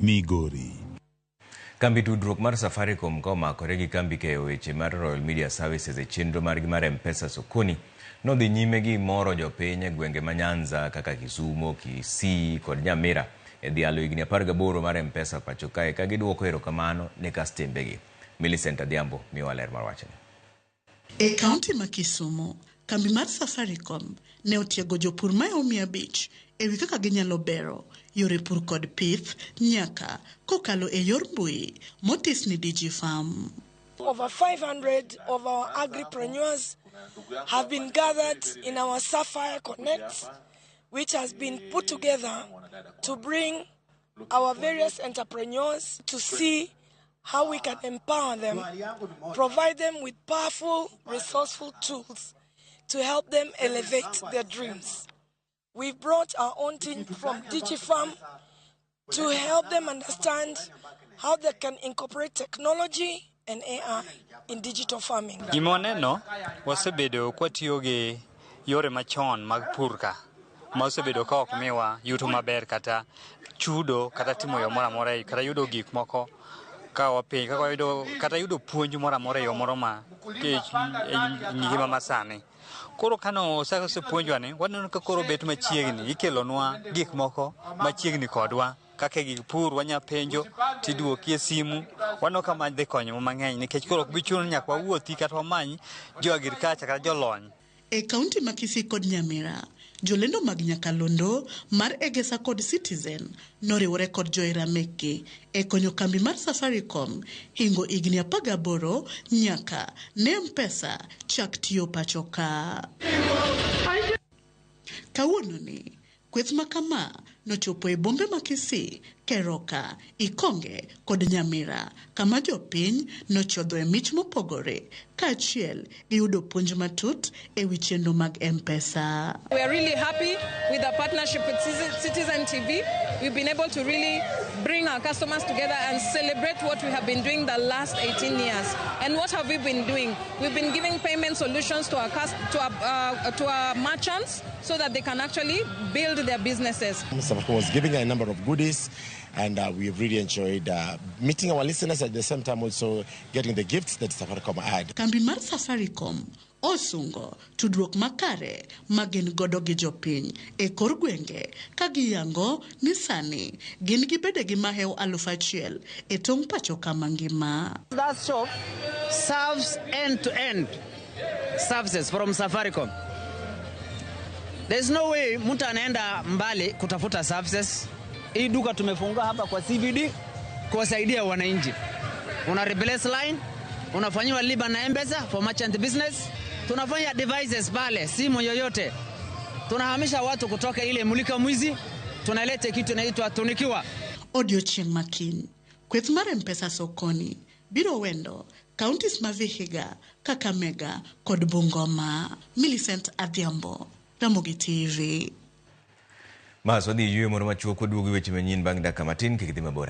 Migori. Kambi tudruok mar Safaricom komakore gi kambi keyo weche mar Royal Media Services e chenro margi mar M-Pesa sokoni nodhi nyime gi moro jopiny e gwenge ma Nyanza kaka Kisumo, Kisii kod Nyamira e dhialo higni 18 mar M-Pesa pacho kae ka giduoko erokamano ne kastembegi. Millicent Adhiambo miyowa ler mar wachni. E kaunti ma Kisumo, kambi mar Safaricom ne otiego jopur maomi abich ewi kaka ginyalo bero yore pur kod pith nyaka kokalo e yor mbui motis ni DigiFarm. Over 500 of our agripreneurs have been gathered in our Sapphire Connect, which has been put together to bring our various entrepreneurs to see how we can empower them, provide them with powerful, resourceful tools to help them elevate their dreams. We've brought our own team from DigiFarm to help them understand how they can incorporate technology and AI in digital farming. Gimoneno wasebedo kwatiyo gi yore machon mag purka ma osebedo ka ok miwa yuto maber kata chudo kata timo yo moro amora kata yudo gik moko ka wapiny kata yudo puonj moro amora yo moro ma ngima masani. Koro kano osepuonjwa ni waneno ka koro bet machiegni ikelonwa gik moko machiegni kodwa kaka gik pur wanya penjo tiduokie simu wano kama dhi konyo mang'eny nikech koro bichuno nyaka wawuothi kata wamany jo agriculture kata jolony. E kaunti ma Kisii kod Nyamira, jolendo mag Nyakalondo mar Egesa kod Citizen noriwore kod johera mekgi e konyo kambi mar Safaricom hingo higni 18 nyaka ne M-Pesa chak tiyo pacho ka. Kawuononi, kweth makama nochopo e bombe ma Kisii, Keroka, Ikonge kod Nyamira kama jopiny nochodho e mich mopogore kaachiel giyudo puonj matut e wi chenro mag M-Pesa. We are really happy with the partnership with Citizen TV. We've been able to really bring our customers together and celebrate what we have been doing the last 18 years. And what have we been doing? We've been giving payment solutions to our merchants so that they can actually build their businesses. Safaricom was giving a number of goodies, and we've really enjoyed meeting our listeners at the same time also getting the gifts that Safaricom had. Kambi mar Safaricom osungo tudruok makare magin godo gi jopiny e kor gwenge ka giyango ni sani gin gibede gi mahew 1,000 e tong' pacho kama ngima. That shop serves end-to-end services from Safaricom. There's no way mtu anaenda mbali kutafuta services. Hii duka tumefunga hapa kwa CBD kuwasaidia wananchi. Una replace line, unafanyiwa liba na M-Pesa for merchant business. Tunafanya devices pale, simu yoyote. Tunahamisha watu kutoka ile mulika mwizi, tunaleta kitu inaitwa tunikiwa. Odiochieng' makin, kweth mar M-Pesa sokoni, biro wendo, counties ma Vihiga, Kakamega kod Bungoma. Millicent Adhiambo, Ramogi TV. Maswadi yue moro machuok duogi weche manyien bang' dakika matin kik dhi mabor.